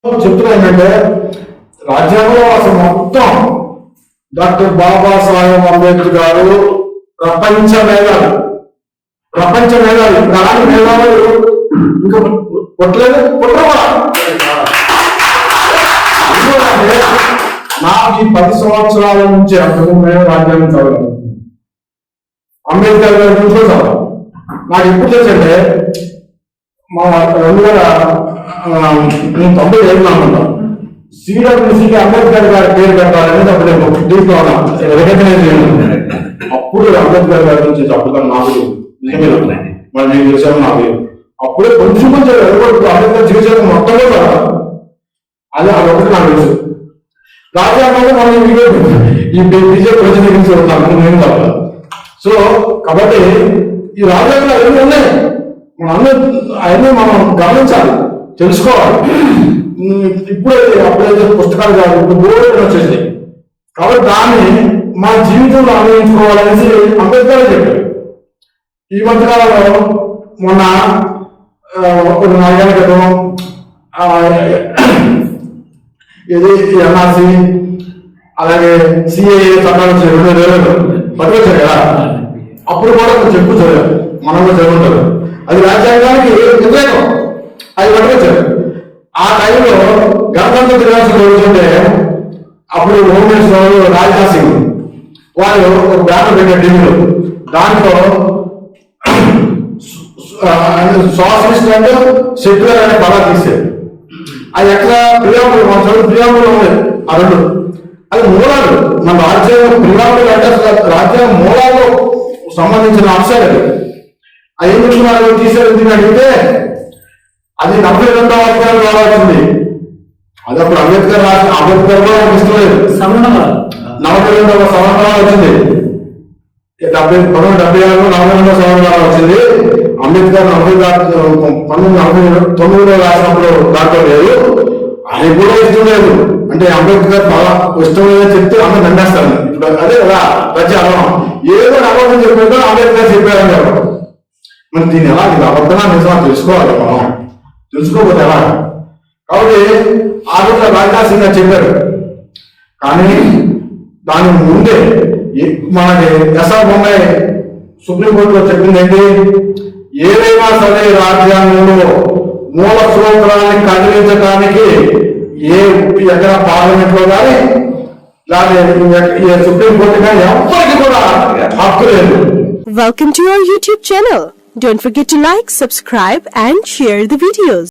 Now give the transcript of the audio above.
చెప్తున్నా ఏంటంటే రాజ్యాంగంలో అసలు మొత్తం డాక్టర్ బాబాసాహెబ్ అంబేద్కర్ గారు ప్రపంచ మేధావి అలాంటి మేధావులు ఇంకా పుట్టలేదు పుట్టరా. ఎందుకంటే నాకు ఈ 10 సంవత్సరాల నుంచి అంతకు మేము రాజ్యాంగం చదవాలి, అంబేద్కర్ గారి గురించి చదవాలి. నాకు ఎప్పుడు తెలుసంటే మా 1997 అనుకుంటా సిడబ్ల్యూసీకి అంబేద్కర్ గారి పేరు పెట్టాలని అప్పుడు దీంట్లో రికగ్నైజ్ చేయండి. అప్పుడు అంబేద్కర్ గారి నుంచి అప్పుడు నాకు మరి నేను చేశాను నాకు అప్పుడే కొంచెం అంబేద్కర్ జీవితం మొత్తం కూడా అదొకటి నాకు తెలుసు. రాజ్యాంగంలో మనం ఈ బీజేపీ ప్రతినిధించి ఉన్నాను నేను కావాలి. సో కాబట్టి ఈ రాజ్యాంగాలు అవన్నీ ఉన్నాయి, అవన్నీ మనం గమనించాలి, తెలుసుకోవాలి. అప్పుడైతే పుస్తకాలు కాదు, ఇప్పుడు బోర్డు వచ్చేసింది. కాబట్టి దాన్ని మన జీవితంలో అన్వయించుకోవాలనేసి అంబేద్కర్ చెప్పారు. ఈ మధ్యకాలంలో మొన్న 4 ఏళ్ల క్రితం ఇది ఎన్ఆర్సీ అలాగే సిఏఏ చట్టాలు 2000 పట్టుకొచ్చారు కదా, అప్పుడు కూడా చెప్పు చదివారు, మనం కూడా చదువుతారు. అది రాజ్యాంగానికి వ్యతిరేకం, అది పట్టుకొచ్చారు. ఆ టైంలో గణతంత్ర దినోత్సవం జరుగుతుంటే అప్పుడు హోమ్ మినిస్టర్ రాజ్నాథ్ సింగ్ వాళ్ళు ఒక బ్యానర్ పెట్టారు ఢిల్లీలో. దాంట్లో సోషలిస్ట్ అండ్ సెక్యులర్ అనే పదాలు తీశారు. అది ఎక్కడ ప్రియాంబుల్ మన చదువు ప్రియాంబుల్ ఉంది ఆ రెండు. అది మూలాలు మన రాజ్యాంగం ప్రియాంబుల్ అంటే రాజ్యాంగం మూలాలకు సంబంధించిన అంశాలు. అది ఎందుకు తీశారు ఎందుకు అడిగితే అది 72వ అధ్యాయం రావాల్సింది. అది అప్పుడు అంబేద్కర్ కూడా ఇష్టలేదు. 42వ సంవత్సరాలు వచ్చింది, 1976 42వ సంవత్సరాలు వచ్చింది. అంబేద్కర్ 1949లో రాసినప్పుడు దాంట్లో లేదు, ఆయన కూడా ఇష్టం లేదు. అంటే అంబేద్కర్ బాగా ఇష్టం లేదని చెప్తే అందరూ దండేస్తాను. ఇప్పుడు అదే కదా ప్రచారం, ఏదో అబద్ధం చెప్పేదో అంబేద్కర్ చెప్పారని చెప్పడం. మరి దీన్ని ఎలా ఇది అబద్ధమా నిజమా తెలుసుకోవాలి, మనం తెలుసుకోకపోతే ఎలా. కాబట్టి ఆ రోజు రాజ్నాథ్ సింగ్ గారు చెప్పారు. కానీ దాని ముందే మనకి బొమ్మాయి సుప్రీంకోర్టులో చెప్పింది ఏంటి, ఏదైనా సరే రాజ్యాంగంలో మూల సూత్రాన్ని కదిలించడానికి ఎక్కడ పార్లమెంట్ లో కానీ లేకపోతే సుప్రీంకోర్టు కానీ ఎవరికి కూడా హక్కు లేదు. Welcome to our YouTube channel. Don't forget to like, subscribe and share the videos.